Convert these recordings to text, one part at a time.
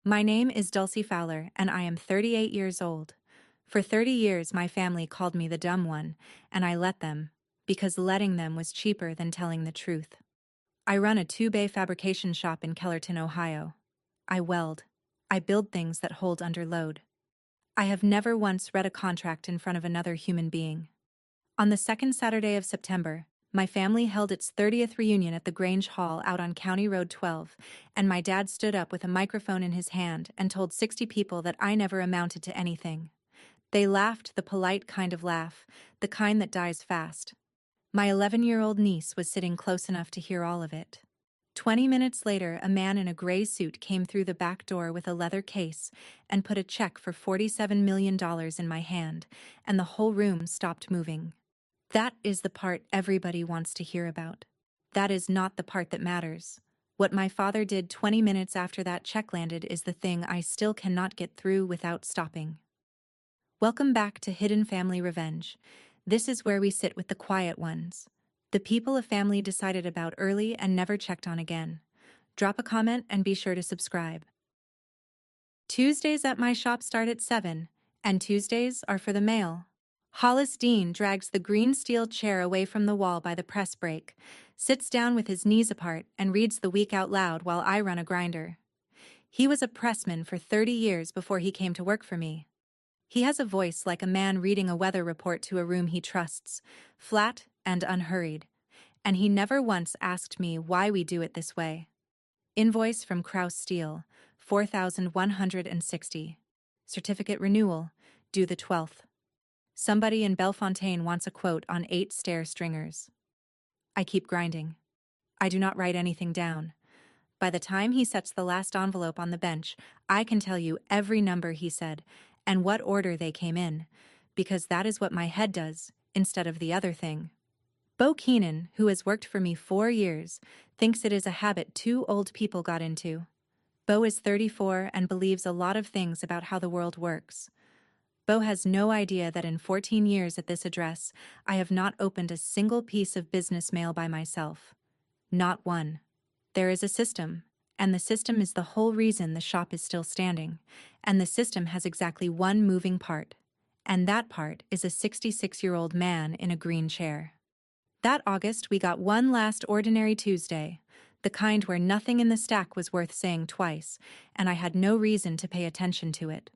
My name is Dulcie Fowler, and I am 38 years old. For 30 years, my family called me the dumb one, and I let them, because letting them was cheaper than telling the truth. I run a two-bay fabrication shop in Kellerton, Ohio. I weld. I build things that hold under load. I have never once read a contract in front of another human being. On the second Saturday of September, my family held its 30th reunion at the Grange Hall out on County Road 12, and my dad stood up with a microphone in his hand and told 60 people that I never amounted to anything. They laughed the polite kind of laugh, the kind that dies fast. My 11-year-old niece was sitting close enough to hear all of it. 20 minutes later, a man in a gray suit came through the back door with a leather case and put a check for $47 million in my hand, and the whole room stopped moving. That is the part everybody wants to hear about. That is not the part that matters. What my father did 20 minutes after that check landed is the thing I still cannot get through without stopping. Welcome back to Hidden Family Revenge. This is where we sit with the quiet ones. The people a family decided about early and never checked on again. Drop a comment and be sure to subscribe. Tuesdays at my shop start at 7, and Tuesdays are for the mail. Hollis Dean drags the green steel chair away from the wall by the press brake, sits down with his knees apart, and reads the week out loud while I run a grinder. He was a pressman for 30 years before he came to work for me. He has a voice like a man reading a weather report to a room he trusts, flat and unhurried, and he never once asked me why we do it this way. Invoice from Kraus Steel, $4,160. Certificate renewal, due the 12th. Somebody in Bellefontaine wants a quote on 8 stair stringers. I keep grinding. I do not write anything down. By the time he sets the last envelope on the bench, I can tell you every number he said and what order they came in, because that is what my head does, instead of the other thing. Bo Keenan, who has worked for me 4 years, thinks it is a habit 2 old people got into. Bo is 34 and believes a lot of things about how the world works. Bo has no idea that in 14 years at this address, I have not opened a single piece of business mail by myself. Not one. There is a system, and the system is the whole reason the shop is still standing, and the system has exactly one moving part, and that part is a 66-year-old man in a green chair. That August, we got one last ordinary Tuesday, the kind where nothing in the stack was worth saying twice, and I had no reason to pay attention to it.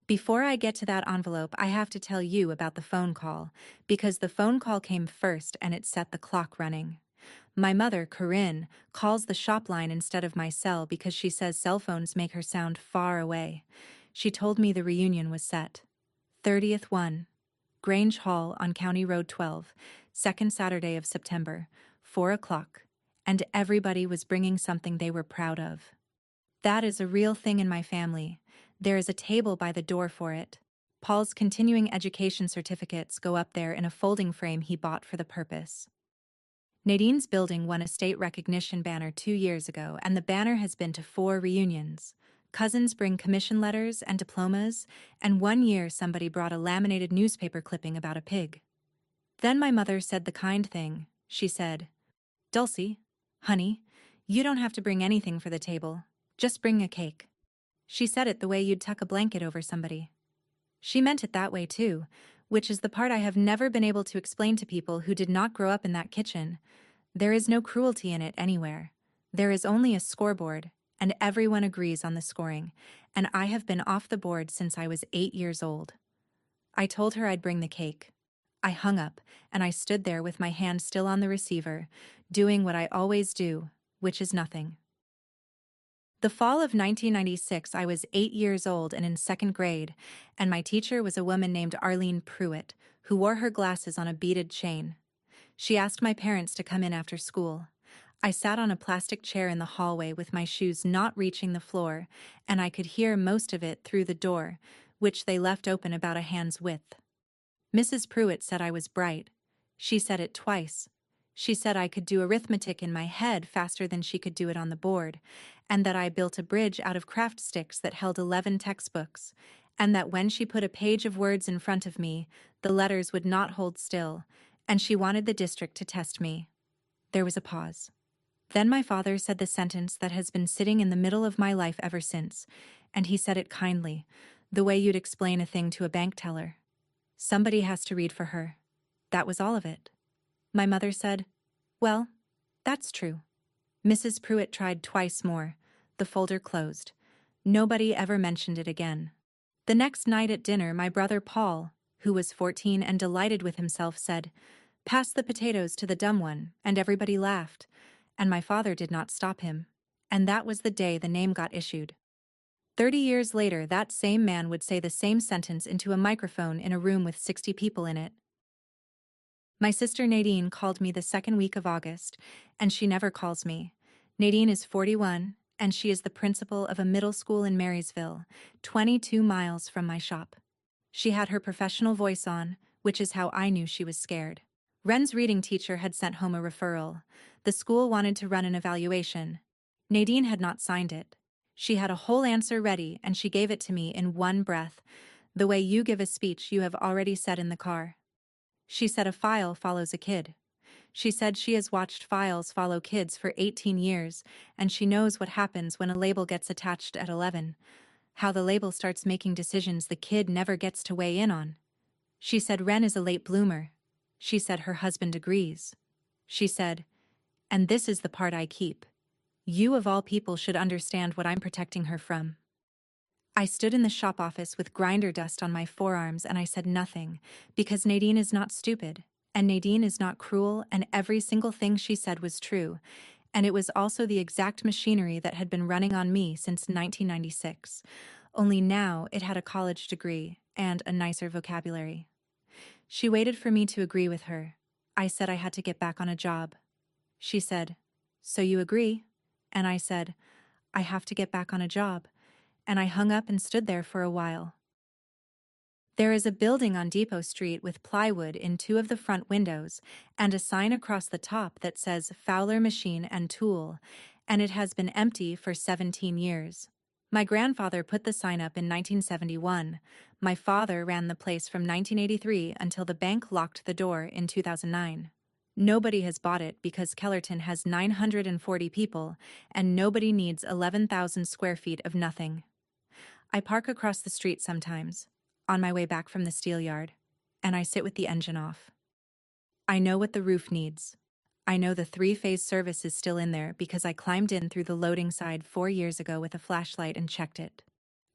Before I get to that envelope, I have to tell you about the phone call, because the phone call came first and it set the clock running. My mother, Corinne, calls the shop line instead of my cell because she says cell phones make her sound far away. She told me the reunion was set. 30th 1. Grange Hall on County Road 12, second Saturday of September, 4 o'clock, and everybody was bringing something they were proud of. That is a real thing in my family. There is a table by the door for it. Paul's continuing education certificates go up there in a folding frame he bought for the purpose. Nadine's building won a state recognition banner 2 years ago, and the banner has been to 4 reunions. Cousins bring commission letters and diplomas, and 1 year somebody brought a laminated newspaper clipping about a pig. Then my mother said the kind thing. She said, "Dulcie, honey, you don't have to bring anything for the table. Just bring a cake." She said it the way you'd tuck a blanket over somebody. She meant it that way too, which is the part I have never been able to explain to people who did not grow up in that kitchen. There is no cruelty in it anywhere. There is only a scoreboard, and everyone agrees on the scoring, and I have been off the board since I was 8 years old. I told her I'd bring the cake. I hung up, and I stood there with my hand still on the receiver, doing what I always do, which is nothing. The fall of 1996, I was 8 years old and in 2nd grade, and my teacher was a woman named Arlene Pruitt, who wore her glasses on a beaded chain. She asked my parents to come in after school. I sat on a plastic chair in the hallway with my shoes not reaching the floor, and I could hear most of it through the door, which they left open about a hand's width. Mrs. Pruitt said I was bright. She said it twice. She said I could do arithmetic in my head faster than she could do it on the board, and that I built a bridge out of craft sticks that held 11 textbooks, and that when she put a page of words in front of me, the letters would not hold still, and she wanted the district to test me. There was a pause. Then my father said the sentence that has been sitting in the middle of my life ever since, and he said it kindly, the way you'd explain a thing to a bank teller. Somebody has to read for her. That was all of it. My mother said, "Well, that's true." Mrs. Pruitt tried twice more. The folder closed. Nobody ever mentioned it again. The next night at dinner, my brother Paul, who was 14 and delighted with himself, said, "Pass the potatoes to the dumb one," and everybody laughed, and my father did not stop him. And that was the day the name got issued. 30 years later, that same man would say the same sentence into a microphone in a room with 60 people in it. My sister Nadine called me the second week of August, and she never calls me. Nadine is 41, and she is the principal of a middle school in Marysville, 22 miles from my shop. She had her professional voice on, which is how I knew she was scared. Ren's reading teacher had sent home a referral. The school wanted to run an evaluation. Nadine had not signed it. She had a whole answer ready, and she gave it to me in one breath, the way you give a speech you have already said in the car. She said a file follows a kid. She said she has watched files follow kids for 18 years, and she knows what happens when a label gets attached at 11, how the label starts making decisions the kid never gets to weigh in on. She said Ren is a late bloomer. She said her husband agrees. She said, and this is the part I keep. You of all people should understand what I'm protecting her from. I stood in the shop office with grinder dust on my forearms and I said nothing, because Nadine is not stupid, and Nadine is not cruel, and every single thing she said was true, and it was also the exact machinery that had been running on me since 1996, only now it had a college degree and a nicer vocabulary. She waited for me to agree with her. I said I had to get back on a job. She said, "So you agree?" And I said, "I have to get back on a job." And I hung up and stood there for a while. There is a building on Depot Street with plywood in 2 of the front windows and a sign across the top that says Fowler Machine and Tool, and it has been empty for 17 years. My grandfather put the sign up in 1971. My father ran the place from 1983 until the bank locked the door in 2009. Nobody has bought it because Kellerton has 940 people, and nobody needs 11,000 square feet of nothing. I park across the street sometimes, on my way back from the steel yard, and I sit with the engine off. I know what the roof needs. I know the 3-phase service is still in there because I climbed in through the loading side 4 years ago with a flashlight and checked it.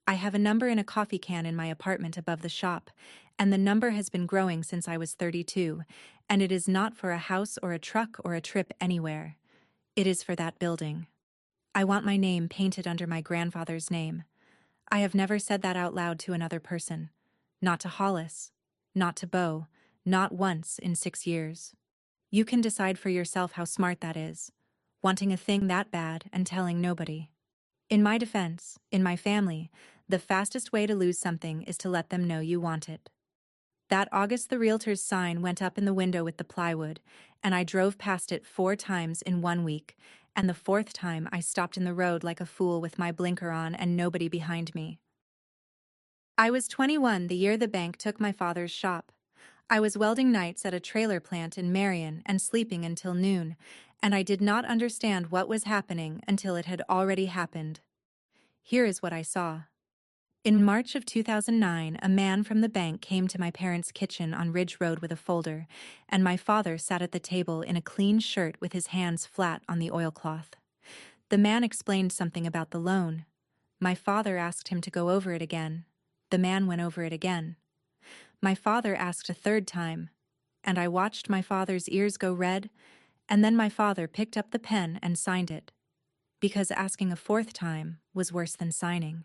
I have a number in a coffee can in my apartment above the shop, and the number has been growing since I was 32, and it is not for a house or a truck or a trip anywhere. It is for that building. I want my name painted under my grandfather's name. I have never said that out loud to another person. Not to Hollis. Not to Bo. Not once in 6 years. You can decide for yourself how smart that is, wanting a thing that bad and telling nobody. In my defense, in my family, the fastest way to lose something is to let them know you want it. That August the realtor's sign went up in the window with the plywood, and I drove past it 4 times in 1 week, and the 4th time I stopped in the road like a fool with my blinker on and nobody behind me. I was 21 the year the bank took my father's shop. I was welding nights at a trailer plant in Marion and sleeping until noon, and I did not understand what was happening until it had already happened. Here is what I saw. In March of 2009, a man from the bank came to my parents' kitchen on Ridge Road with a folder, and my father sat at the table in a clean shirt with his hands flat on the oilcloth. The man explained something about the loan. My father asked him to go over it again. The man went over it again. My father asked a 3rd time, and I watched my father's ears go red, and then my father picked up the pen and signed it, because asking a 4th time was worse than signing.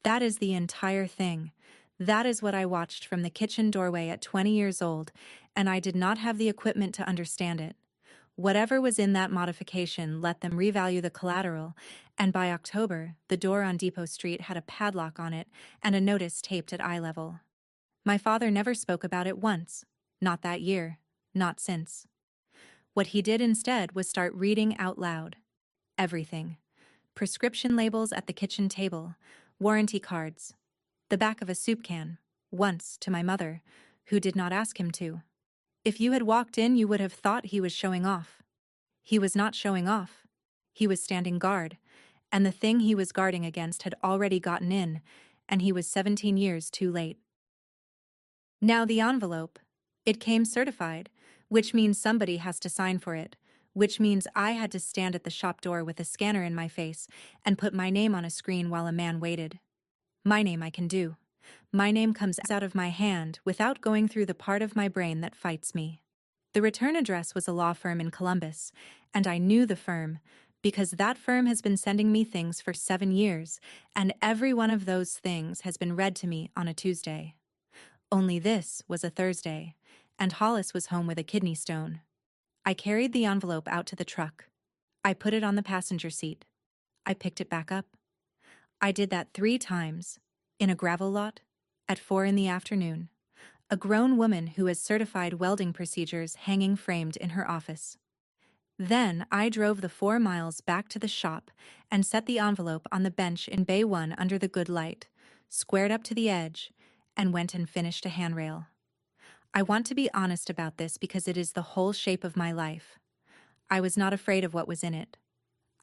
That is the entire thing. That is what I watched from the kitchen doorway at 20 years old, and I did not have the equipment to understand it. Whatever was in that modification let them revalue the collateral, and by October, the door on Depot Street had a padlock on it and a notice taped at eye level. My father never spoke about it once. Not that year. Not since. What he did instead was start reading out loud. Everything. Prescription labels at the kitchen table, warranty cards, the back of a soup can, once to my mother, who did not ask him to. If you had walked in, you would have thought he was showing off. He was not showing off. He was standing guard, and the thing he was guarding against had already gotten in, and he was 17 years too late. Now the envelope. It came certified, which means somebody has to sign for it, which means I had to stand at the shop door with a scanner in my face and put my name on a screen while a man waited. My name I can do. My name comes out of my hand without going through the part of my brain that fights me. The return address was a law firm in Columbus, and I knew the firm because that firm has been sending me things for 7 years, and every one of those things has been read to me on a Tuesday. Only this was a Thursday, and Hollis was home with a kidney stone. I carried the envelope out to the truck. I put it on the passenger seat. I picked it back up. I did that 3 times, in a gravel lot, at 4 in the afternoon, a grown woman who has certified welding procedures hanging framed in her office. Then I drove the 4 miles back to the shop and set the envelope on the bench in Bay 1 under the good light, squared up to the edge, and went and finished a handrail. I want to be honest about this because it is the whole shape of my life. I was not afraid of what was in it.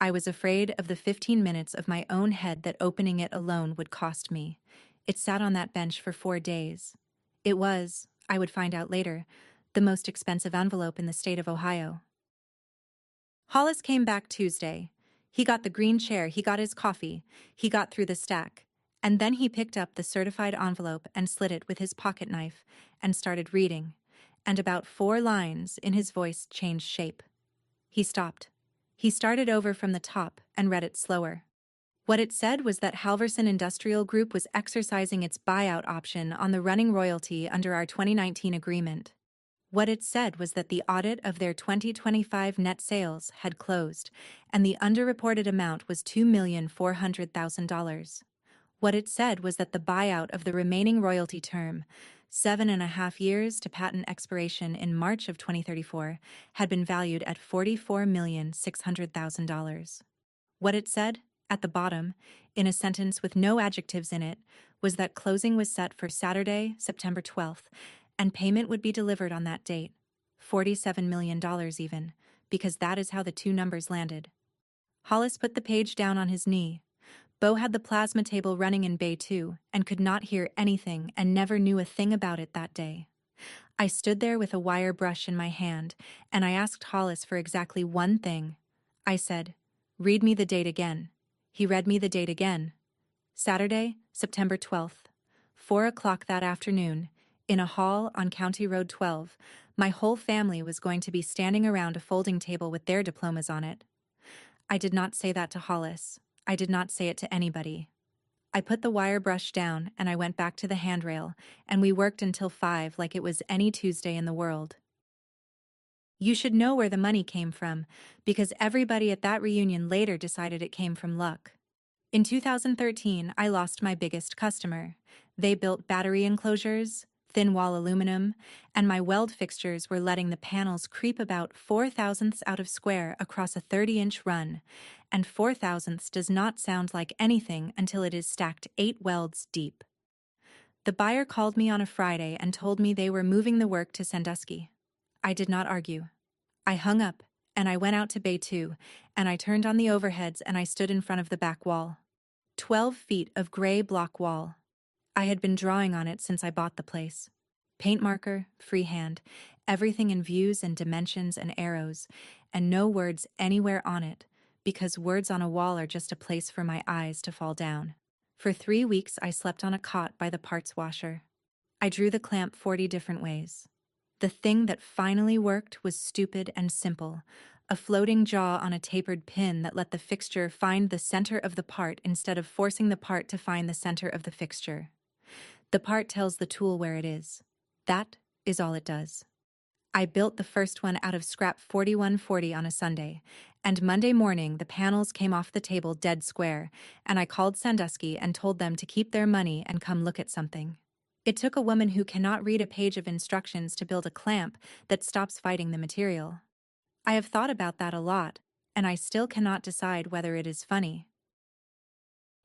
I was afraid of the 15 minutes of my own head that opening it alone would cost me. It sat on that bench for 4 days. It was, I would find out later, the most expensive envelope in the state of Ohio. Hollis came back Tuesday. He got the green chair, he got his coffee, he got through the stack, and then he picked up the certified envelope and slit it with his pocket knife and started reading, and about 4 lines in his voice changed shape. He stopped. He started over from the top and read it slower. What it said was that Halverson Industrial Group was exercising its buyout option on the running royalty under our 2019 agreement. What it said was that the audit of their 2025 net sales had closed, and the underreported amount was $2,400,000. What it said was that the buyout of the remaining royalty term, 7.5 years to patent expiration in March of 2034, had been valued at $44,600,000. What it said, at the bottom, in a sentence with no adjectives in it, was that closing was set for Saturday, September 12th, and payment would be delivered on that date, $47 million even, because that is how the 2 numbers landed. Hollis put the page down on his knee. Bo had the plasma table running in Bay 2 and could not hear anything and never knew a thing about it that day. I stood there with a wire brush in my hand, and I asked Hollis for exactly one thing. I said, "Read me the date again." He read me the date again. Saturday, September 12th, 4 o'clock that afternoon, in a hall on County Road 12, my whole family was going to be standing around a folding table with their diplomas on it. I did not say that to Hollis. I did not say it to anybody. I put the wire brush down and I went back to the handrail, and we worked until 5 like it was any Tuesday in the world. You should know where the money came from, because everybody at that reunion later decided it came from luck. In 2013, I lost my biggest customer. They built battery enclosures, thin-wall aluminum, and my weld fixtures were letting the panels creep about 4/1000ths out of square across a 30-inch run, and 4/1000ths does not sound like anything until it is stacked 8 welds deep. The buyer called me on a Friday and told me they were moving the work to Sandusky. I did not argue. I hung up, and I went out to Bay 2, and I turned on the overheads and I stood in front of the back wall. 12 feet of gray block wall. I had been drawing on it since I bought the place. Paint marker, freehand, everything in views and dimensions and arrows, and no words anywhere on it, because words on a wall are just a place for my eyes to fall down. For 3 weeks I slept on a cot by the parts washer. I drew the clamp 40 different ways. The thing that finally worked was stupid and simple, a floating jaw on a tapered pin that let the fixture find the center of the part instead of forcing the part to find the center of the fixture. The part tells the tool where it is. That is all it does. I built the first one out of scrap 4140 on a Sunday, and Monday morning the panels came off the table dead square, and I called Sandusky and told them to keep their money and come look at something. It took a woman who cannot read a page of instructions to build a clamp that stops fighting the material. I have thought about that a lot, and I still cannot decide whether it is funny.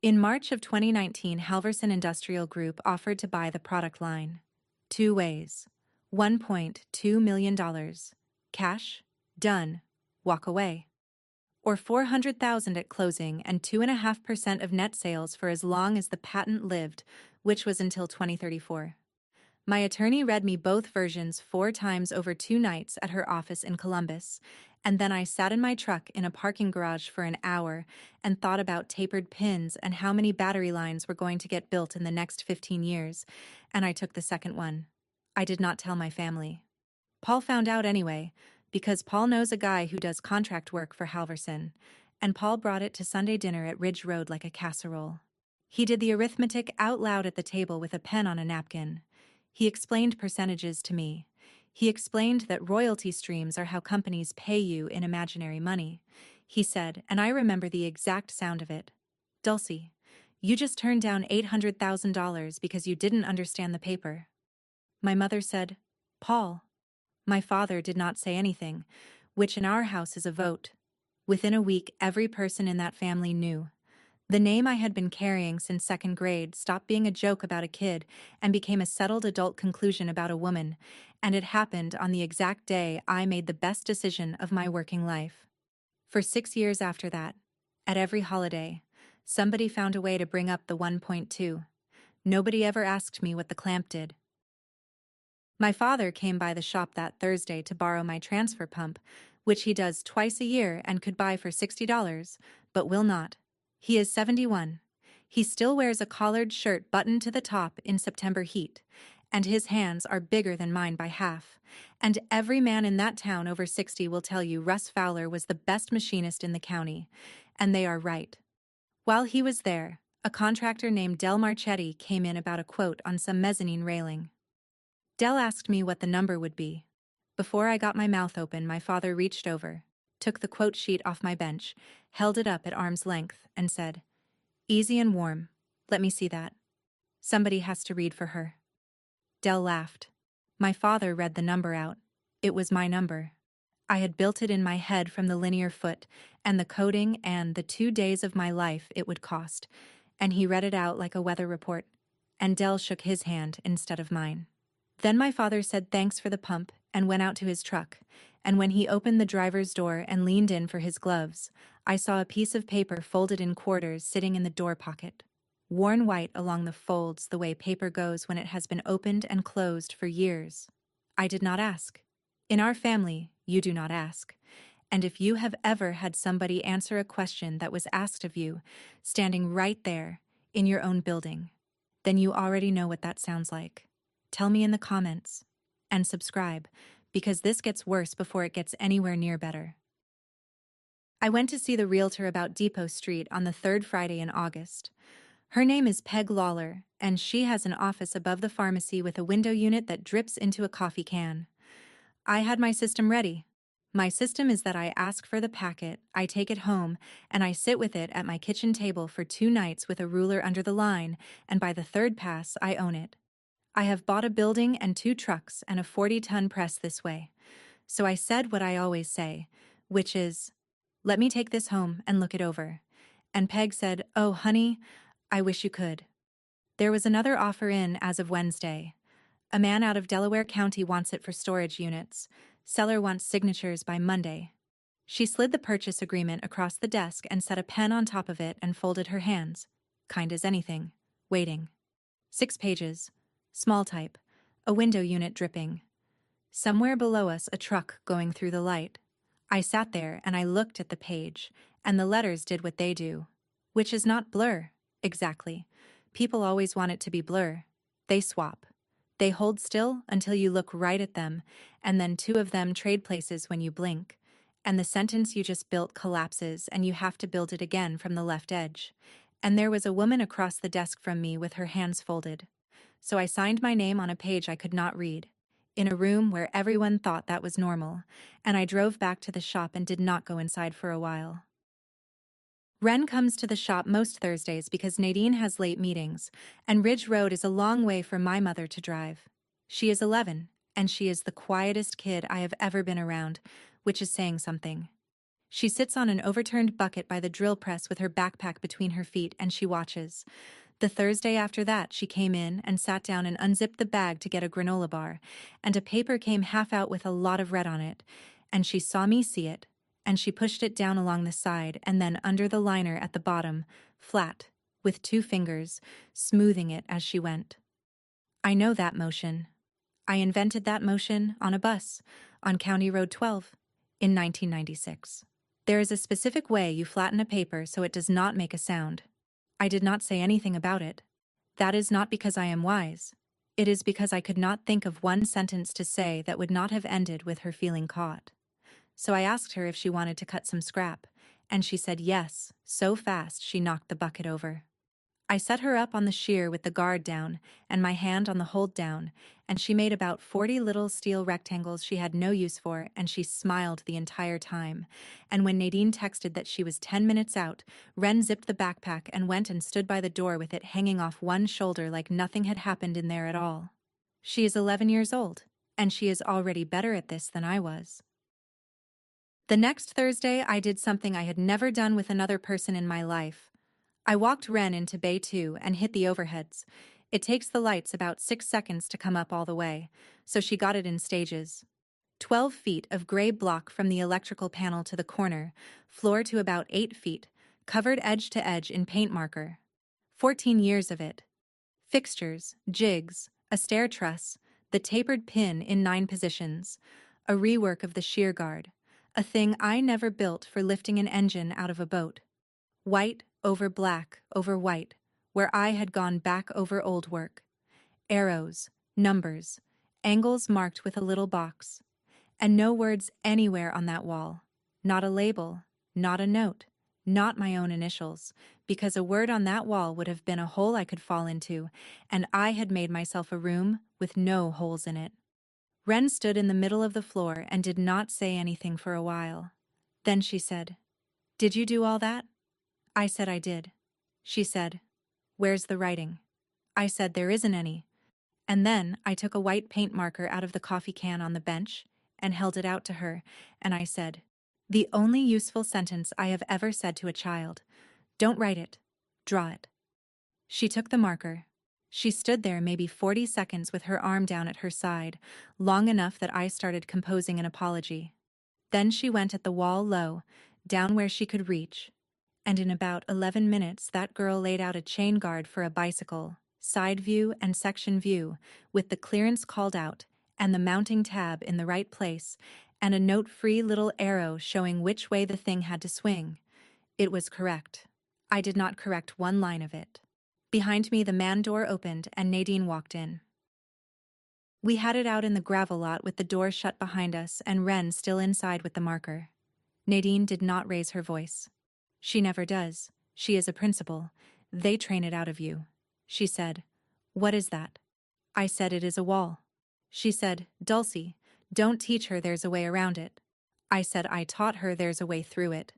In March of 2019, Halverson Industrial Group offered to buy the product line. 2 ways. $1.2 million. Cash. Done. Walk away. or $400,000 at closing and 2.5% of net sales for as long as the patent lived, which was until 2034. My attorney read me both versions 4 times over 2 nights at her office in Columbus, and then I sat in my truck in a parking garage for an hour and thought about tapered pins and how many battery lines were going to get built in the next 15 years, and I took the second one. I did not tell my family. Paul found out anyway, because Paul knows a guy who does contract work for Halverson, and Paul brought it to Sunday dinner at Ridge Road like a casserole. He did the arithmetic out loud at the table with a pen on a napkin. He explained percentages to me. He explained that royalty streams are how companies pay you in imaginary money. He said, and I remember the exact sound of it, "Dulcie, you just turned down $800,000 because you didn't understand the paper." My mother said, "Paul." My father did not say anything, which in our house is a vote. Within a week, every person in that family knew. The name I had been carrying since second grade stopped being a joke about a kid and became a settled adult conclusion about a woman, and it happened on the exact day I made the best decision of my working life. For 6 years after that, at every holiday, somebody found a way to bring up the 1.2. Nobody ever asked me what the clamp did. My father came by the shop that Thursday to borrow my transfer pump, which he does twice a year and could buy for $60, but will not. He is 71. He still wears a collared shirt buttoned to the top in September heat, and his hands are bigger than mine by half. And every man in that town over 60 will tell you Russ Fowler was the best machinist in the county, and they are right. While he was there, a contractor named Del Marchetti came in about a quote on some mezzanine railing. Del asked me what the number would be. Before I got my mouth open, my father reached over, took the quote sheet off my bench, held it up at arm's length, and said, "Easy and warm. Let me see that. Somebody has to read for her." Del laughed. My father read the number out. It was my number. I had built it in my head from the linear foot, and the coding and the 2 days of my life it would cost, and he read it out like a weather report, and Del shook his hand instead of mine. Then my father said thanks for the pump and went out to his truck, and when he opened the driver's door and leaned in for his gloves, I saw a piece of paper folded in quarters sitting in the door pocket, worn white along the folds the way paper goes when it has been opened and closed for years. I did not ask. In our family, you do not ask. And if you have ever had somebody answer a question that was asked of you, standing right there, in your own building, then you already know what that sounds like. Tell me in the comments. And subscribe, because this gets worse before it gets anywhere near better. I went to see the realtor about Depot Street on the 3rd Friday in August. Her name is Peg Lawler, and she has an office above the pharmacy with a window unit that drips into a coffee can. I had my system ready. My system is that I ask for the packet, I take it home, and I sit with it at my kitchen table for 2 nights with a ruler under the line, and by the 3rd pass, I own it. I have bought a building and 2 trucks and a 40-ton press this way. So I said what I always say, which is, "Let me take this home and look it over." And Peg said, "Oh, honey, I wish you could." There was another offer in as of Wednesday. A man out of Delaware County wants it for storage units. Seller wants signatures by Monday. She slid the purchase agreement across the desk and set a pen on top of it and folded her hands, kind as anything, waiting. 6 pages. Small type, a window unit dripping. Somewhere below us, a truck going through the light. I sat there and I looked at the page, and the letters did what they do, which is not blur, exactly. People always want it to be blur. They swap. They hold still until you look right at them, and then 2 of them trade places when you blink, and the sentence you just built collapses and you have to build it again from the left edge. And there was a woman across the desk from me with her hands folded. So I signed my name on a page I could not read, in a room where everyone thought that was normal, and I drove back to the shop and did not go inside for a while. Ren comes to the shop most Thursdays because Nadine has late meetings, and Ridge Road is a long way for my mother to drive. She is 11, and she is the quietest kid I have ever been around, which is saying something. She sits on an overturned bucket by the drill press with her backpack between her feet, and she watches. The Thursday after that, she came in and sat down and unzipped the bag to get a granola bar, and a paper came half out with a lot of red on it, and she saw me see it, and she pushed it down along the side and then under the liner at the bottom, flat, with 2 fingers, smoothing it as she went. I know that motion. I invented that motion on a bus on County Road 12 in 1996. There is a specific way you flatten a paper so it does not make a sound. I did not say anything about it. That is not because I am wise. It is because I could not think of one sentence to say that would not have ended with her feeling caught. So I asked her if she wanted to cut some scrap, and she said yes, so fast she knocked the bucket over. I set her up on the shear with the guard down and my hand on the hold down, and she made about 40 little steel rectangles she had no use for, and she smiled the entire time. And when Nadine texted that she was 10 minutes out, Ren zipped the backpack and went and stood by the door with it hanging off one shoulder like nothing had happened in there at all. She is 11 years old, and she is already better at this than I was. The next Thursday, I did something I had never done with another person in my life. I walked Ren into Bay 2 and hit the overheads. It takes the lights about 6 seconds to come up all the way, so she got it in stages. 12 feet of gray block from the electrical panel to the corner, floor to about 8 feet, covered edge to edge in paint marker. 14 years of it. Fixtures, jigs, a stair truss, the tapered pin in 9 positions, a rework of the shear guard, a thing I never built for lifting an engine out of a boat. White over black over white, where I had gone back over old work. Arrows, numbers, angles marked with a little box. And no words anywhere on that wall. Not a label, not a note, not my own initials, because a word on that wall would have been a hole I could fall into, and I had made myself a room with no holes in it. Ren stood in the middle of the floor and did not say anything for a while. Then she said, "Did you do all that?" I said I did. She said, "Where's the writing?" I said there isn't any. And then I took a white paint marker out of the coffee can on the bench and held it out to her, and I said, "The only useful sentence I have ever said to a child. Don't write it. Draw it." She took the marker. She stood there maybe 40 seconds with her arm down at her side, long enough that I started composing an apology. Then she went at the wall low, down where she could reach. And in about 11 minutes that girl laid out a chain guard for a bicycle, side view and section view, with the clearance called out, and the mounting tab in the right place, and a note-free little arrow showing which way the thing had to swing. It was correct. I did not correct one line of it. Behind me the man door opened and Nadine walked in. We had it out in the gravel lot with the door shut behind us and Ren still inside with the marker. Nadine did not raise her voice. She never does. She is a principal. They train it out of you. She said, "What is that?" I said it is a wall. She said, "Dulcie, don't teach her there's a way around it." I said I taught her there's a way through it.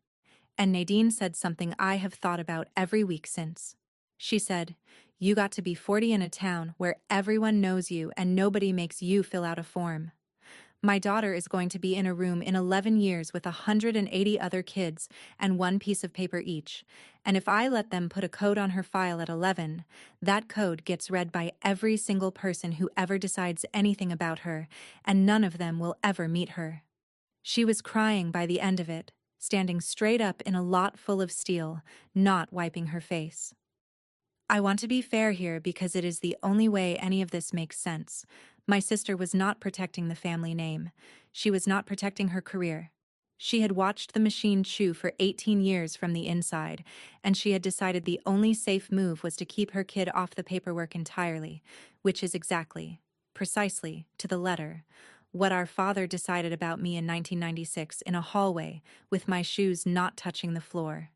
And Nadine said something I have thought about every week since. She said, "You got to be 40 in a town where everyone knows you and nobody makes you fill out a form. My daughter is going to be in a room in 11 years with 180 other kids and one piece of paper each, and if I let them put a code on her file at 11, that code gets read by every single person who ever decides anything about her, and none of them will ever meet her." She was crying by the end of it, standing straight up in a lot full of steel, not wiping her face. I want to be fair here because it is the only way any of this makes sense. My sister was not protecting the family name. She was not protecting her career. She had watched the machine chew for 18 years from the inside, and she had decided the only safe move was to keep her kid off the paperwork entirely, which is exactly, precisely, to the letter, what our father decided about me in 1996 in a hallway with my shoes not touching the floor.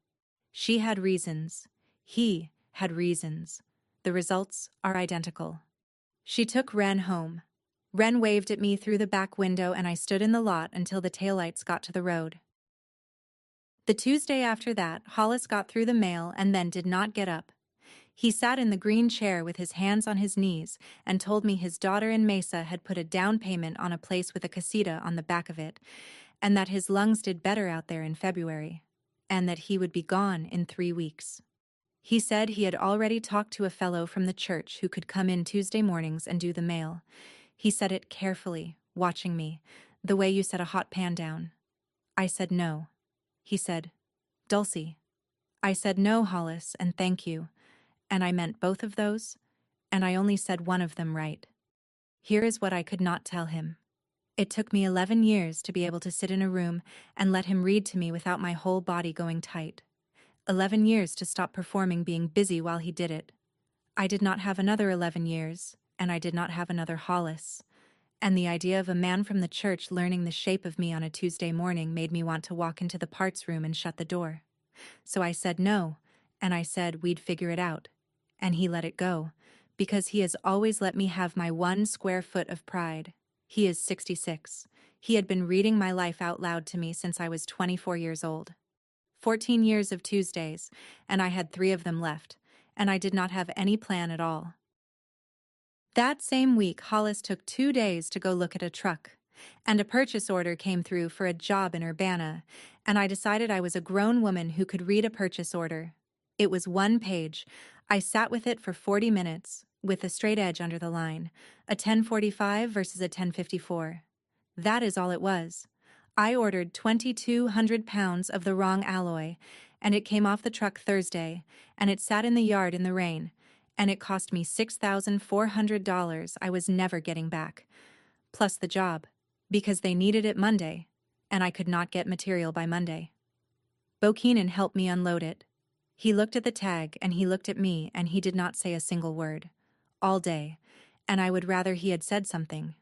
She had reasons. He had reasons. The results are identical. She took Ren home. Ren waved at me through the back window and I stood in the lot until the taillights got to the road. The Tuesday after that, Hollis got through the mail and then did not get up. He sat in the green chair with his hands on his knees and told me his daughter in Mesa had put a down payment on a place with a casita on the back of it, and that his lungs did better out there in February, and that he would be gone in 3 weeks. He said he had already talked to a fellow from the church who could come in Tuesday mornings and do the mail. He said it carefully, watching me, the way you set a hot pan down. I said no. He said, "Dulcie." I said no, Hollis, and thank you, and I meant both of those, and I only said one of them right. Here is what I could not tell him. It took me 11 years to be able to sit in a room and let him read to me without my whole body going tight. 11 years to stop performing being busy while he did it. I did not have another 11 years, and I did not have another Hollis. And the idea of a man from the church learning the shape of me on a Tuesday morning made me want to walk into the parts room and shut the door. So I said no, and I said we'd figure it out. And he let it go, because he has always let me have my 1 square foot of pride. He is 66. He had been reading my life out loud to me since I was 24 years old. 14 years of Tuesdays, and I had 3 of them left, and I did not have any plan at all. That same week, Hollis took 2 days to go look at a truck, and a purchase order came through for a job in Urbana, and I decided I was a grown woman who could read a purchase order. It was 1 page. I sat with it for 40 minutes, with a straight edge under the line, a 1045 versus a 1054. That is all it was. I ordered 2,200 pounds of the wrong alloy, and it came off the truck Thursday, and it sat in the yard in the rain, and it cost me $6,400 I was never getting back, plus the job, because they needed it Monday, and I could not get material by Monday. Bo Keenan helped me unload it. He looked at the tag, and he looked at me, and he did not say a single word. All day, and I would rather he had said something.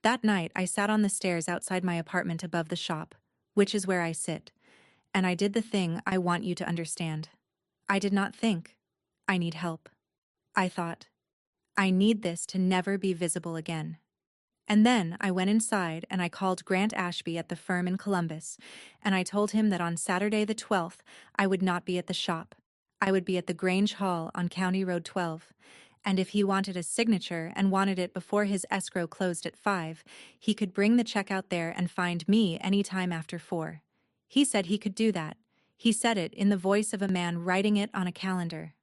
That night, I sat on the stairs outside my apartment above the shop, which is where I sit, and I did the thing I want you to understand. I did not think, I need help. I thought, I need this to never be visible again. And then I went inside and I called Grant Ashby at the firm in Columbus, and I told him that on Saturday the 12th I would not be at the shop. I would be at the Grange Hall on County Road 12, and if he wanted a signature and wanted it before his escrow closed at 5, he could bring the check out there and find me any time after 4. He said he could do that. He said it in the voice of a man writing it on a calendar.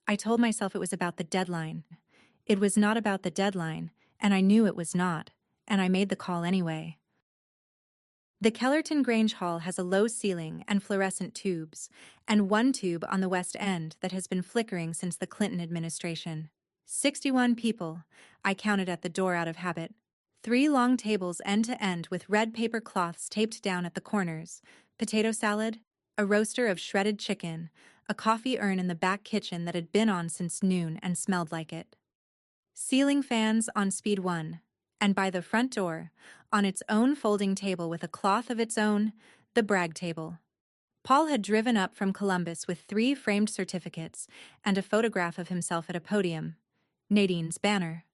I told myself it was about the deadline. It was not about the deadline, and I knew it was not, and I made the call anyway. The Kellerton Grange Hall has a low ceiling and fluorescent tubes, and 1 tube on the west end that has been flickering since the Clinton administration. 61 people, I counted at the door out of habit. 3 long tables end to end with red paper cloths taped down at the corners, potato salad, a roaster of shredded chicken, a coffee urn in the back kitchen that had been on since noon and smelled like it. Ceiling fans on speed 1, and by the front door, on its own folding table with a cloth of its own, the brag table. Paul had driven up from Columbus with 3 framed certificates and a photograph of himself at a podium, Nadine's banner,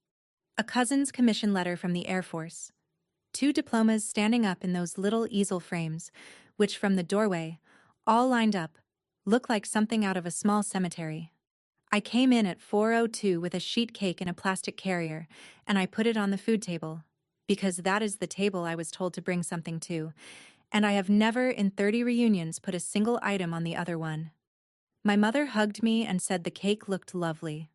a cousin's commission letter from the Air Force, 2 diplomas standing up in those little easel frames, which from the doorway, all lined up, look like something out of a small cemetery. I came in at 4:02 with a sheet cake in a plastic carrier, and I put it on the food table, because that is the table I was told to bring something to, and I have never in 30 reunions put a single item on the other one. My mother hugged me and said the cake looked lovely.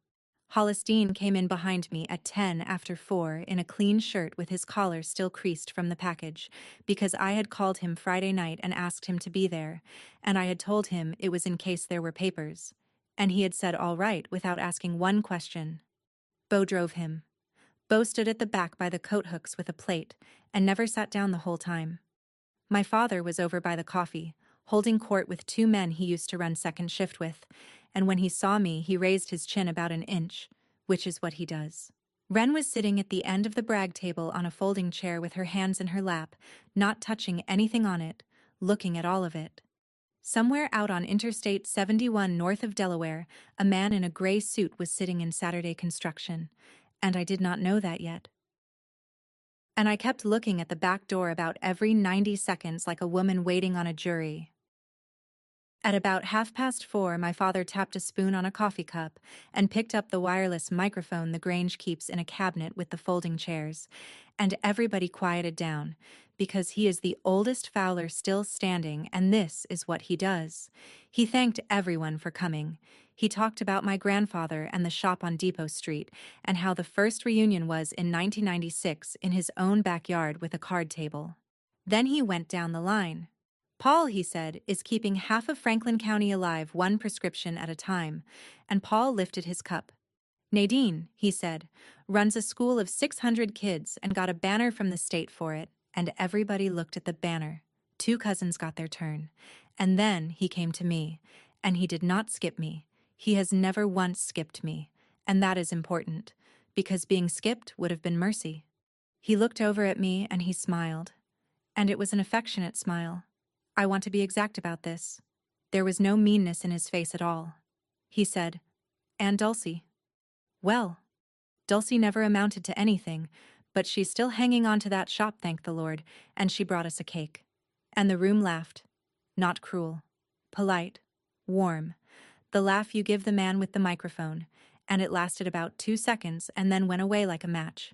Hollis Dean came in behind me at 10 after 4 in a clean shirt with his collar still creased from the package, because I had called him Friday night and asked him to be there, and I had told him it was in case there were papers, and he had said all right without asking one question. Bo drove him. Bo stood at the back by the coat hooks with a plate, and never sat down the whole time. My father was over by the coffee, holding court with 2 men he used to run second shift with, and when he saw me he raised his chin about an inch, which is what he does. Wren was sitting at the end of the brag table on a folding chair with her hands in her lap, not touching anything on it, looking at all of it. Somewhere out on Interstate 71 north of Delaware, a man in a gray suit was sitting in Saturday construction, and I did not know that yet. And I kept looking at the back door about every 90 seconds like a woman waiting on a jury. At about 4:30, my father tapped a spoon on a coffee cup and picked up the wireless microphone the Grange keeps in a cabinet with the folding chairs, and everybody quieted down, because he is the oldest Fowler still standing, and this is what he does. He thanked everyone for coming. He talked about my grandfather and the shop on Depot Street, and how the first reunion was in 1996 in his own backyard with a card table. Then he went down the line. Paul, he said, is keeping half of Franklin County alive, one prescription at a time, and Paul lifted his cup. Nadine, he said, runs a school of 600 kids and got a banner from the state for it, and everybody looked at the banner. 2 cousins got their turn. And then he came to me, and he did not skip me. He has never once skipped me, and that is important, because being skipped would have been mercy. He looked over at me and he smiled, and it was an affectionate smile. I want to be exact about this. There was no meanness in his face at all. He said, "And Dulcie?" Well, Dulcie never amounted to anything, but she's still hanging on to that shop, thank the Lord, and she brought us a cake. And the room laughed. Not cruel. Polite. Warm. The laugh you give the man with the microphone, and it lasted about 2 seconds and then went away like a match.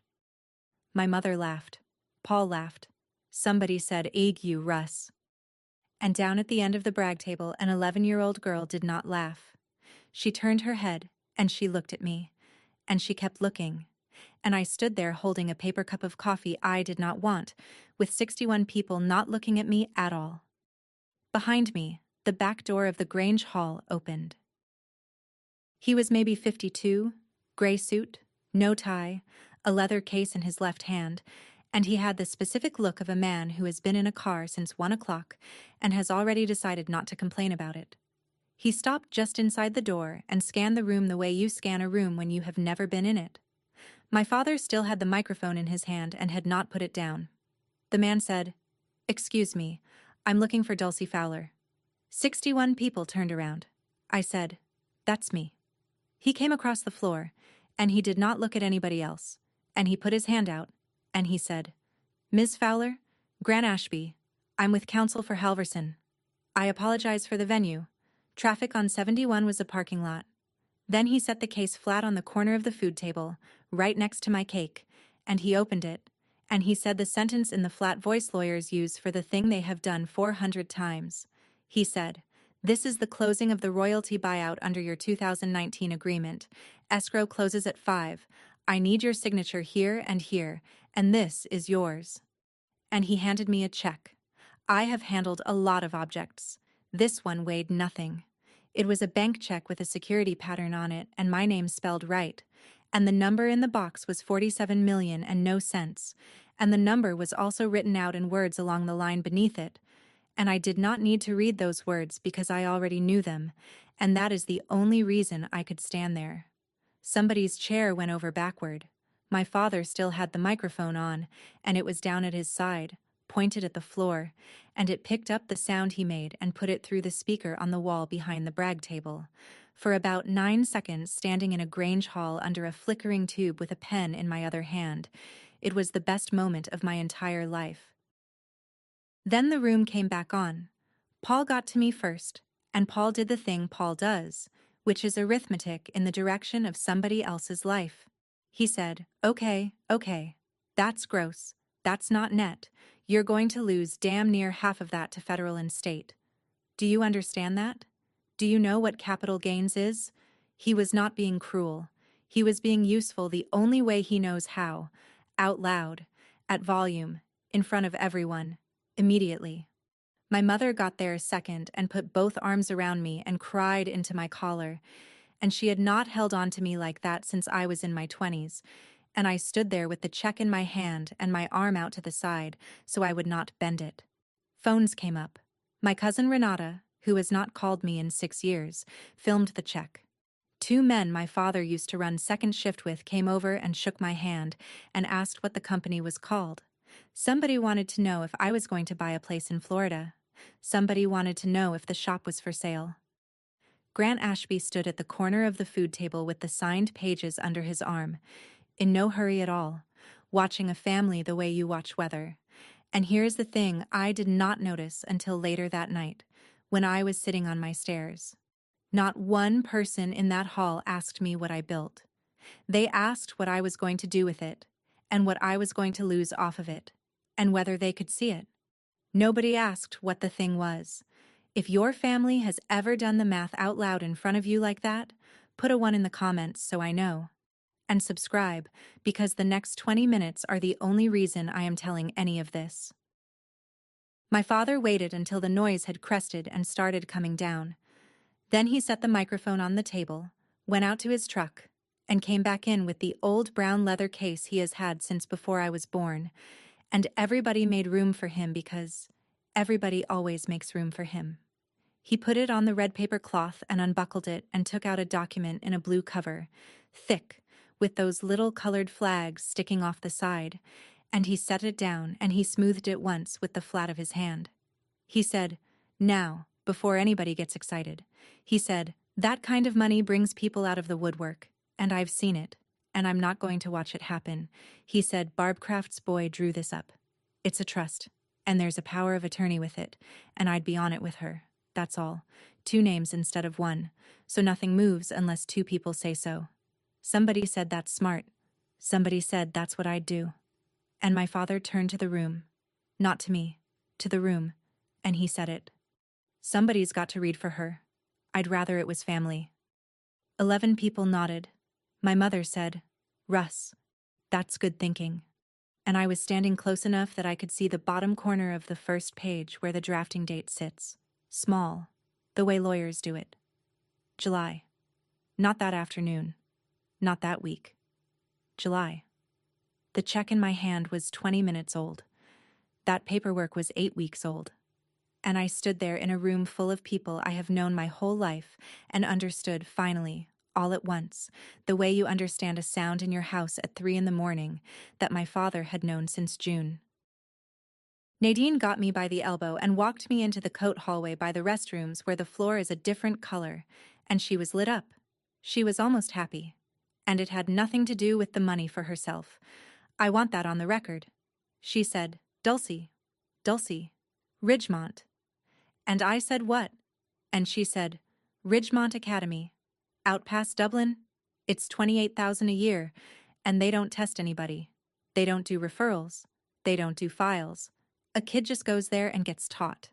My mother laughed. Paul laughed. Somebody said, "Ague, Russ." And down at the end of the brag table, an 11-year-old girl did not laugh. She turned her head, and she looked at me. And she kept looking. And I stood there holding a paper cup of coffee I did not want, with 61 people not looking at me at all. Behind me, the back door of the Grange Hall opened. He was maybe 52, gray suit, no tie, a leather case in his left hand, and he had the specific look of a man who has been in a car since 1 o'clock and has already decided not to complain about it. He stopped just inside the door and scanned the room the way you scan a room when you have never been in it. My father still had the microphone in his hand and had not put it down. The man said, "Excuse me, I'm looking for Dulcie Fowler." 61 people turned around. I said, "That's me." He came across the floor, and he did not look at anybody else, and he put his hand out, and he said, "Ms. Fowler, Grant Ashby, I'm with counsel for Halverson. I apologize for the venue. Traffic on 71 was a parking lot." Then he set the case flat on the corner of the food table, right next to my cake, and he opened it, and he said the sentence in the flat voice lawyers use for the thing they have done 400 times. He said, "This is the closing of the royalty buyout under your 2019 agreement. Escrow closes at 5. I need your signature here, and this is yours." And he handed me a check. I have handled a lot of objects. This one weighed nothing. It was a bank check with a security pattern on it and my name spelled right, and the number in the box was 47 million and no cents, and the number was also written out in words along the line beneath it, and I did not need to read those words because I already knew them, and that is the only reason I could stand there. Somebody's chair went over backward. My father still had the microphone on, and it was down at his side, pointed at the floor, and it picked up the sound he made and put it through the speaker on the wall behind the brag table. For about 9 seconds, standing in a Grange Hall under a flickering tube with a pen in my other hand, it was the best moment of my entire life. Then the room came back on. Paul got to me first, and Paul did the thing Paul does, which is arithmetic in the direction of somebody else's life. He said, okay, that's gross. That's not net. You're going to lose damn near half of that to federal and state. Do you understand that? Do you know what capital gains is? He was not being cruel. He was being useful the only way he knows how, out loud, at volume, in front of everyone, immediately. My mother got there second and put both arms around me and cried into my collar, and she had not held on to me like that since I was in my 20s, and I stood there with the check in my hand and my arm out to the side so I would not bend it. Phones came up. My cousin Renata, who has not called me in 6 years, filmed the check. 2 men my father used to run second shift with came over and shook my hand and asked what the company was called. Somebody wanted to know if I was going to buy a place in Florida. Somebody wanted to know if the shop was for sale. Grant Ashby stood at the corner of the food table with the signed pages under his arm, in no hurry at all, watching a family the way you watch weather. And here's the thing I did not notice until later that night, when I was sitting on my stairs. Not one person in that hall asked me what I built. They asked what I was going to do with it, and what I was going to lose off of it, and whether they could see it. Nobody asked what the thing was. If your family has ever done the math out loud in front of you like that, put a 1 in the comments so I know. And subscribe, because the next 20 minutes are the only reason I am telling any of this. My father waited until the noise had crested and started coming down. Then he set the microphone on the table, went out to his truck, and came back in with the old brown leather case he has had since before I was born, and everybody made room for him because everybody always makes room for him. He put it on the red paper cloth and unbuckled it and took out a document in a blue cover, thick, with those little colored flags sticking off the side, and he set it down and he smoothed it once with the flat of his hand. He said, "Now, before anybody gets excited," he said, "that kind of money brings people out of the woodwork, and I've seen it, and I'm not going to watch it happen." He said, "Barb Craft's boy drew this up. It's a trust, and there's a power of attorney with it, and I'd be on it with her. That's all. 2 names instead of 1, so nothing moves unless 2 people say so. Somebody said that's smart. Somebody said that's what I'd do." And my father turned to the room. Not to me, to the room, and he said it. "Somebody's got to read for her. I'd rather it was family." 11 people nodded. My mother said, "Russ, that's good thinking." And I was standing close enough that I could see the bottom corner of the first page where the drafting date sits. Small, the way lawyers do it. July. Not that afternoon. Not that week. July. The check in my hand was 20 minutes old. That paperwork was 8 weeks old. And I stood there in a room full of people I have known my whole life and understood finally, all at once, the way you understand a sound in your house at 3 in the morning that my father had known since June. Nadine got me by the elbow and walked me into the coat hallway by the restrooms where the floor is a different color, and she was lit up. She was almost happy. And it had nothing to do with the money for herself. I want that on the record. She said, Dulcie, Ridgemont." And I said, "What?" And she said, "Ridgemont Academy. Out past Dublin? It's $28,000 a year, and they don't test anybody. They don't do referrals. They don't do files. A kid just goes there and gets taught."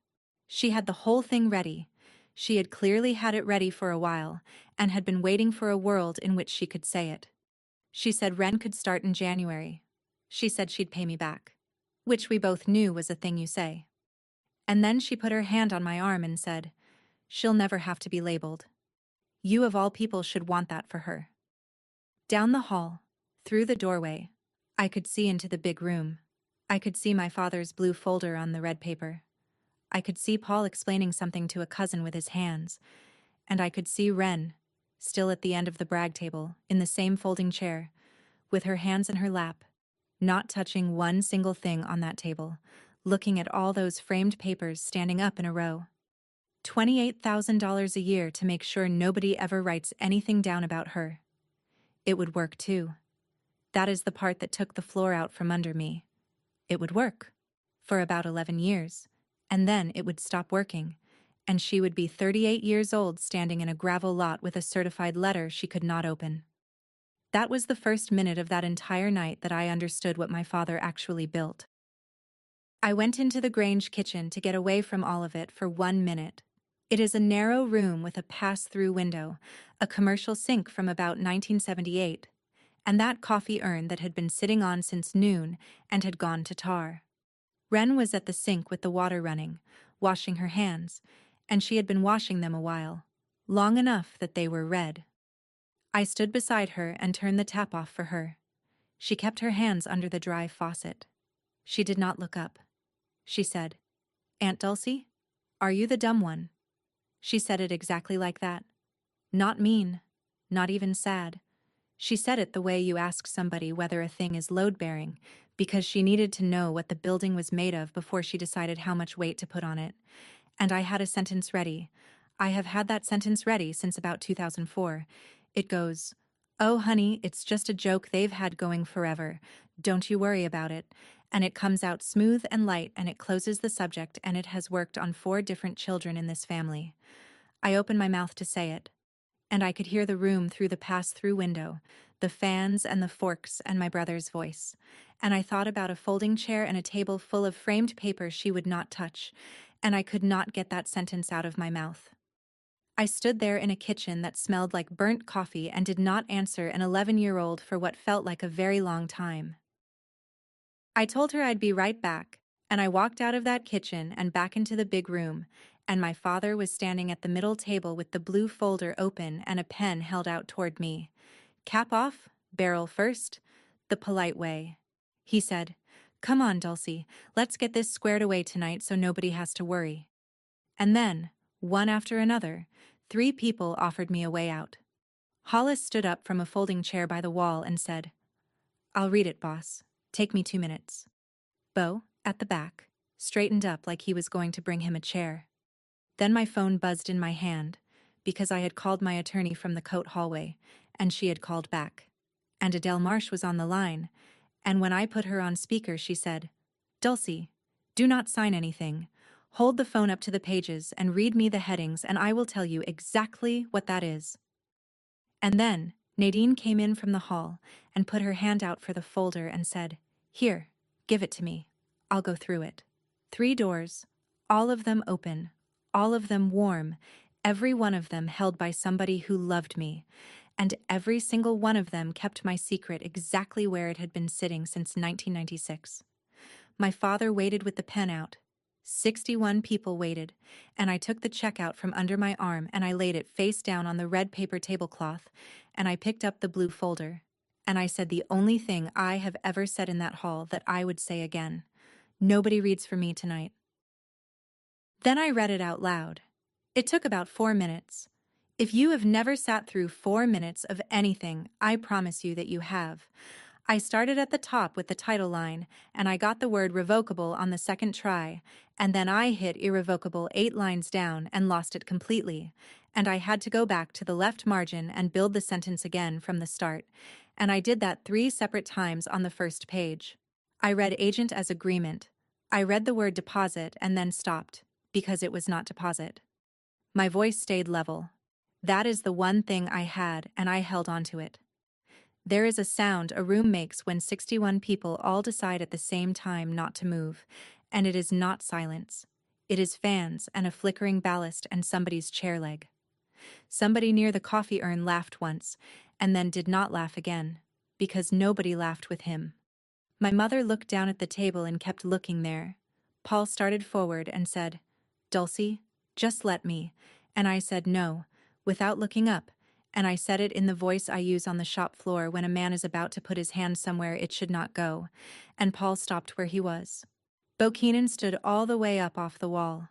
She had the whole thing ready. She had clearly had it ready for a while, and had been waiting for a world in which she could say it. She said Ren could start in January. She said she'd pay me back. Which we both knew was a thing you say. And then she put her hand on my arm and said, "She'll never have to be labeled. You of all people should want that for her." Down the hall, through the doorway, I could see into the big room. I could see my father's blue folder on the red paper. I could see Paul explaining something to a cousin with his hands. And I could see Ren, still at the end of the brag table, in the same folding chair, with her hands in her lap, not touching one single thing on that table, looking at all those framed papers standing up in a row. $28,000 a year to make sure nobody ever writes anything down about her. It would work too. That is the part that took the floor out from under me. It would work. For about 11 years. And then it would stop working. And she would be 38 years old standing in a gravel lot with a certified letter she could not open. That was the first minute of that entire night that I understood what my father actually built. I went into the Grange kitchen to get away from all of it for 1 minute. It is a narrow room with a pass-through window, a commercial sink from about 1978, and that coffee urn that had been sitting on since noon and had gone to tar. Ren was at the sink with the water running, washing her hands, and she had been washing them a while, long enough that they were red. I stood beside her and turned the tap off for her. She kept her hands under the dry faucet. She did not look up. She said, "Aunt Dulcie, are you the dumb one?" She said it exactly like that. Not mean, not even sad. She said it the way you ask somebody whether a thing is load-bearing, because she needed to know what the building was made of before she decided how much weight to put on it. And I had a sentence ready. I have had that sentence ready since about 2004. It goes, "Oh honey, it's just a joke they've had going forever. Don't you worry about it." And it comes out smooth and light, and it closes the subject, and it has worked on 4 different children in this family. I opened my mouth to say it, and I could hear the room through the pass-through window, the fans and the forks and my brother's voice. And I thought about a folding chair and a table full of framed paper she would not touch, and I could not get that sentence out of my mouth. I stood there in a kitchen that smelled like burnt coffee and did not answer an 11-year-old for what felt like a very long time. I told her I'd be right back, And I walked out of that kitchen and back into the big room, and my father was standing at the middle table with the blue folder open and a pen held out toward me. Cap off, barrel first, the polite way. He said, "Come on, Dulcie, let's get this squared away tonight so nobody has to worry." And then, one after another, 3 people offered me a way out. Hollis stood up from a folding chair by the wall and said, "I'll read it, boss. Take me 2 minutes." Bo, at the back, straightened up like he was going to bring him a chair. Then my phone buzzed in my hand, because I had called my attorney from the coat hallway, and she had called back. And Adele Marsh was on the line, and when I put her on speaker she said, "Dulcie, do not sign anything. Hold the phone up to the pages and read me the headings and I will tell you exactly what that is." And then Nadine came in from the hall and put her hand out for the folder and said, "Here, give it to me. I'll go through it." 3 doors, all of them open, all of them warm, every one of them held by somebody who loved me, and every single one of them kept my secret exactly where it had been sitting since 1996. My father waited with the pen out. 61 people waited, and I took the check out from under my arm and I laid it face down on the red paper tablecloth, and I picked up the blue folder. And I said the only thing I have ever said in that hall that I would say again. Nobody reads for me tonight. Then I read it out loud. It took about 4 minutes. If you have never sat through 4 minutes of anything, I promise you that you have. I started at the top with the title line, and I got the word revocable on the second try, and then I hit irrevocable 8 lines down and lost it completely, and I had to go back to the left margin and build the sentence again from the start, and I did that 3 separate times on the first page. I read agent as agreement. I read the word deposit and then stopped, because it was not deposit. My voice stayed level. That is the one thing I had, and I held on to it. There is a sound a room makes when 61 people all decide at the same time not to move, and it is not silence. It is fans and a flickering ballast and somebody's chair leg. Somebody near the coffee urn laughed once, and then did not laugh again, because nobody laughed with him. My mother looked down at the table and kept looking there. Paul started forward and said, "Dulcie, just let me," and I said no, without looking up, and I said it in the voice I use on the shop floor when a man is about to put his hand somewhere it should not go, and Paul stopped where he was. Bo Keenan stood all the way up off the wall.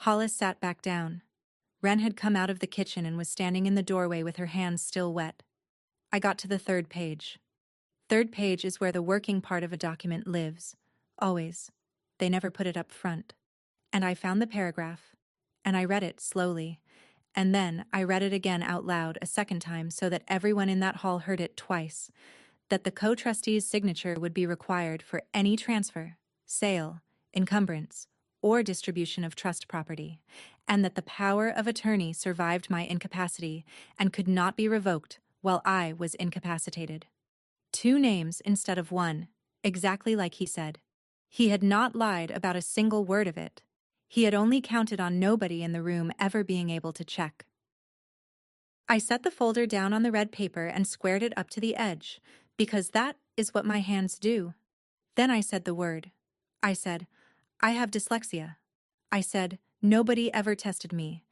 Hollis sat back down. Wren had come out of the kitchen and was standing in the doorway with her hands still wet. I got to the 3rd page. 3rd page is where the working part of a document lives. Always. They never put it up front. And I found the paragraph, and I read it slowly, and then I read it again out loud a second time so that everyone in that hall heard it twice, that the co-trustee's signature would be required for any transfer, sale, encumbrance, or distribution of trust property, and that the power of attorney survived my incapacity and could not be revoked while I was incapacitated. 2 names instead of 1, exactly like he said. He had not lied about a single word of it. He had only counted on nobody in the room ever being able to check. I set the folder down on the red paper and squared it up to the edge, because that is what my hands do. Then I said the word. I said, "I have dyslexia." I said, "Nobody ever tested me,"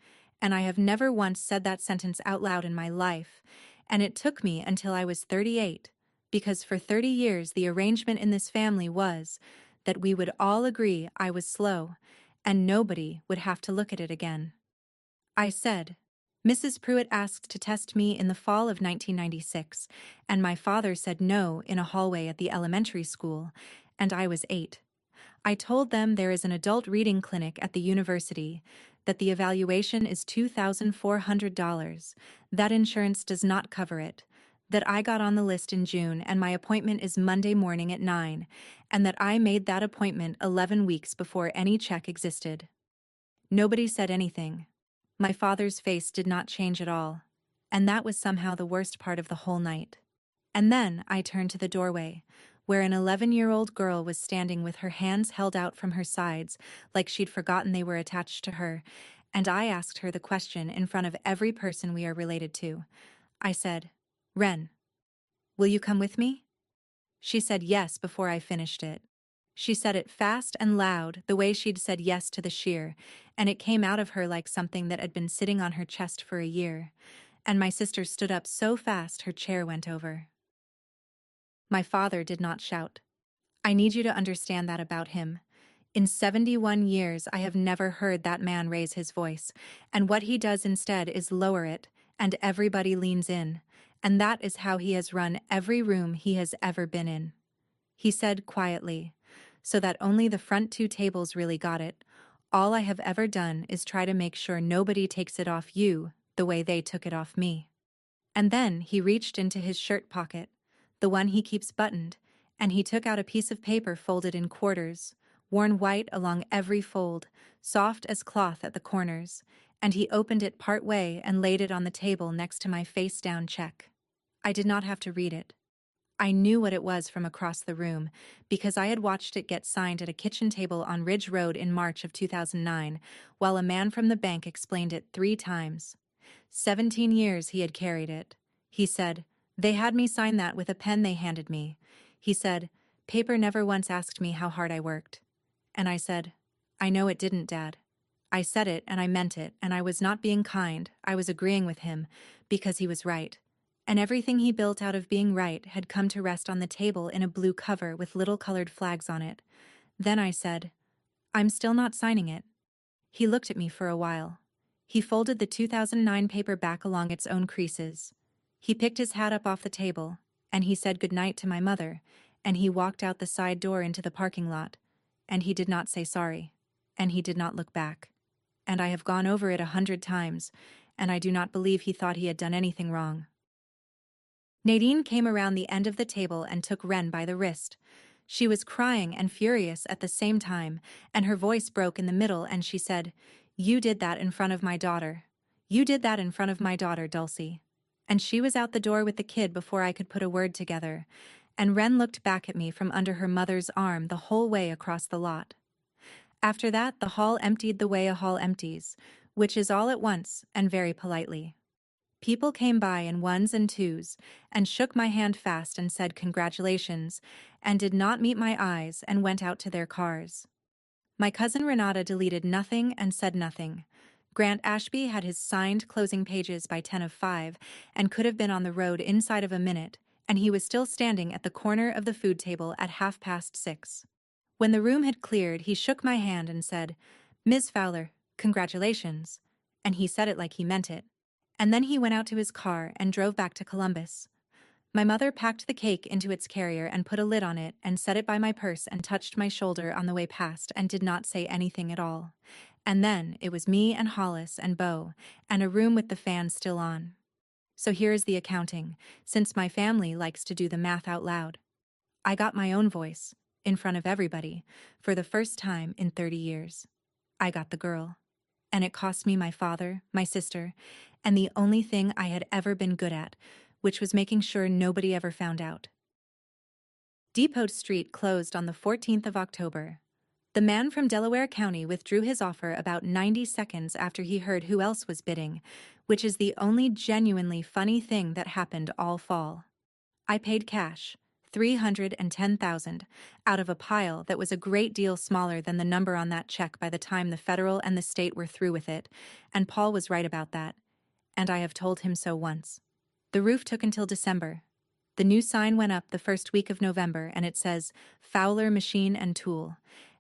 and I have never once said that sentence out loud in my life, and it took me until I was 38, because for 30 years the arrangement in this family was that we would all agree I was slow, and nobody would have to look at it again. I said, "Mrs. Pruitt asked to test me in the fall of 1996, and my father said no in a hallway at the elementary school, and I was 8. I told them there is an adult reading clinic at the university, that the evaluation is $2,400, that insurance does not cover it, that I got on the list in June and my appointment is Monday morning at 9, and that I made that appointment 11 weeks before any check existed." Nobody said anything. My father's face did not change at all, and that was somehow the worst part of the whole night. And then I turned to the doorway, where an 11-year-old girl was standing with her hands held out from her sides like she'd forgotten they were attached to her, and I asked her the question in front of every person we are related to. I said, "Wren, will you come with me?" She said yes before I finished it. She said it fast and loud, the way she'd said yes to the shear, and it came out of her like something that had been sitting on her chest for a year. And my sister stood up so fast her chair went over. My father did not shout. I need you to understand that about him. In 71 years, I have never heard that man raise his voice, and what he does instead is lower it, and everybody leans in, and that is how he has run every room he has ever been in. He said quietly, so that only the front two tables really got it. All I have ever done is try to make sure nobody takes it off you the way they took it off me. And then he reached into his shirt pocket, the one he keeps buttoned, and he took out a piece of paper folded in quarters, worn white along every fold, soft as cloth at the corners, and he opened it part way and laid it on the table next to my face-down check. I did not have to read it. I knew what it was from across the room, because I had watched it get signed at a kitchen table on Ridge Road in March of 2009, while a man from the bank explained it 3 times. 17 years he had carried it. He said, "They had me sign that with a pen they handed me." He said, "Paper never once asked me how hard I worked." And I said, "I know it didn't, Dad." I said it and I meant it, and I was not being kind, I was agreeing with him, because he was right. And everything he built out of being right had come to rest on the table in a blue cover with little colored flags on it. Then I said, "I'm still not signing it." He looked at me for a while. He folded the 2009 paper back along its own creases. He picked his hat up off the table, and he said goodnight to my mother, and he walked out the side door into the parking lot, and he did not say sorry, and he did not look back. And I have gone over it 100 times, and I do not believe he thought he had done anything wrong. Nadine came around the end of the table and took Wren by the wrist. She was crying and furious at the same time, and her voice broke in the middle, and she said, "You did that in front of my daughter. You did that in front of my daughter, Dulcie." And she was out the door with the kid before I could put a word together, and Wren looked back at me from under her mother's arm the whole way across the lot. After that, the hall emptied the way a hall empties, which is all at once and very politely. People came by in ones and twos, and shook my hand fast and said congratulations, and did not meet my eyes and went out to their cars. My cousin Renata deleted nothing and said nothing. Grant Ashby had his signed closing pages by 10 of 5, and could have been on the road inside of a minute, and he was still standing at the corner of the food table at 6:30. When the room had cleared, he shook my hand and said, "Ms. Fowler, congratulations," and he said it like he meant it. And then he went out to his car and drove back to Columbus. My mother packed the cake into its carrier and put a lid on it and set it by my purse and touched my shoulder on the way past and did not say anything at all. And then it was me and Hollis and Beau, and a room with the fan still on. So here is the accounting, since my family likes to do the math out loud. I got my own voice, in front of everybody, for the first time in 30 years. I got the girl. And it cost me my father, my sister, and the only thing I had ever been good at, which was making sure nobody ever found out. Depot Street closed on the 14th of October. The man from Delaware County withdrew his offer about 90 seconds after he heard who else was bidding, which is the only genuinely funny thing that happened all fall. I paid cash, $310,000, out of a pile that was a great deal smaller than the number on that check by the time the federal and the state were through with it, and Paul was right about that, and I have told him so once. The roof took until December. The new sign went up the first week of November, and it says, Fowler Machine and Tool,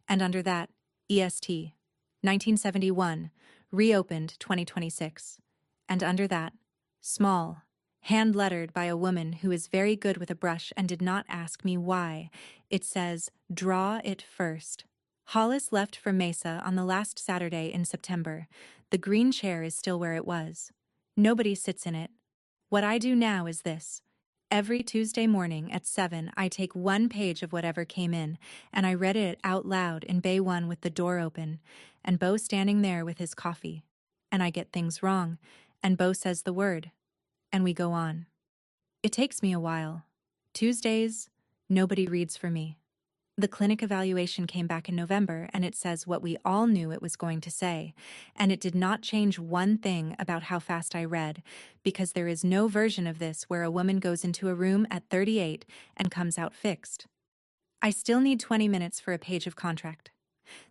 and under that, EST, 1971, reopened 2026, and under that, small, hand-lettered by a woman who is very good with a brush and did not ask me why, it says, "Draw it first." Hollis left for Mesa on the last Saturday in September. The green chair is still where it was. Nobody sits in it. What I do now is this. Every Tuesday morning at 7, I take 1 page of whatever came in, and I read it out loud in Bay 1 with the door open, and Beau standing there with his coffee. And I get things wrong, and Beau says the word. And we go on. It takes me a while. Tuesdays, nobody reads for me. The clinic evaluation came back in November, and it says what we all knew it was going to say, and it did not change one thing about how fast I read, because there is no version of this where a woman goes into a room at 38 and comes out fixed. I still need 20 minutes for a page of contract.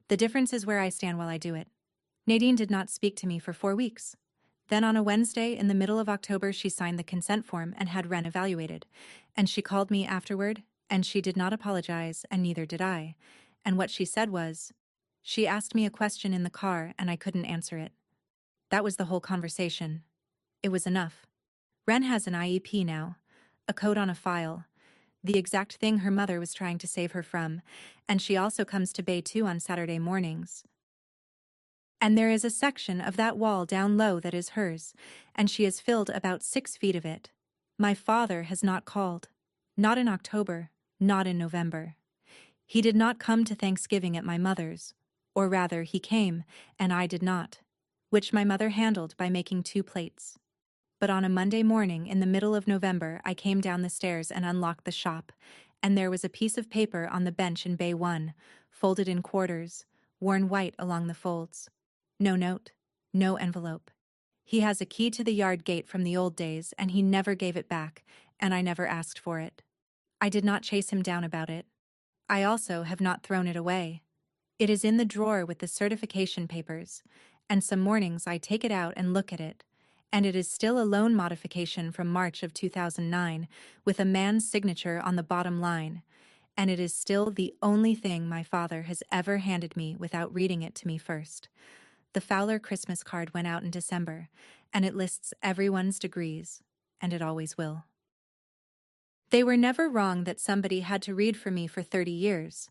The difference is where I stand while I do it. Nadine did not speak to me for 4 weeks. Then on a Wednesday in the middle of October she signed the consent form and had Ren evaluated. And she called me afterward, and she did not apologize, and neither did I. And what she said was, she asked me a question in the car and I couldn't answer it. That was the whole conversation. It was enough. Ren has an IEP now, a code on a file, the exact thing her mother was trying to save her from, and she also comes to Bay 2 on Saturday mornings. And there is a section of that wall down low that is hers, and she has filled about 6 feet of it. My father has not called. Not in October, not in November. He did not come to Thanksgiving at my mother's, or rather he came, and I did not, which my mother handled by making 2 plates. But on a Monday morning in the middle of November I came down the stairs and unlocked the shop, and there was a piece of paper on the bench in Bay 1, folded in quarters, worn white along the folds. No note, no envelope. He has a key to the yard gate from the old days and he never gave it back, and I never asked for it. I did not chase him down about it. I also have not thrown it away. It is in the drawer with the certification papers, and some mornings I take it out and look at it, and it is still a loan modification from March of 2009 with a man's signature on the bottom line, and it is still the only thing my father has ever handed me without reading it to me first. The Fowler Christmas card went out in December, and it lists everyone's degrees, and it always will. They were never wrong that somebody had to read for me for 30 years.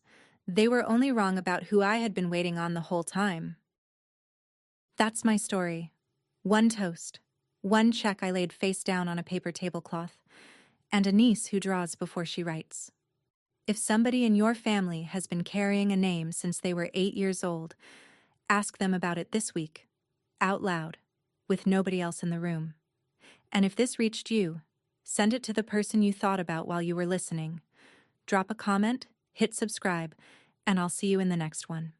They were only wrong about who I had been waiting on the whole time. That's my story. One toast, one check I laid face down on a paper tablecloth, and a niece who draws before she writes. If somebody in your family has been carrying a name since they were 8 years old, ask them about it this week, out loud, with nobody else in the room. And if this reached you, send it to the person you thought about while you were listening. Drop a comment, hit subscribe, and I'll see you in the next one.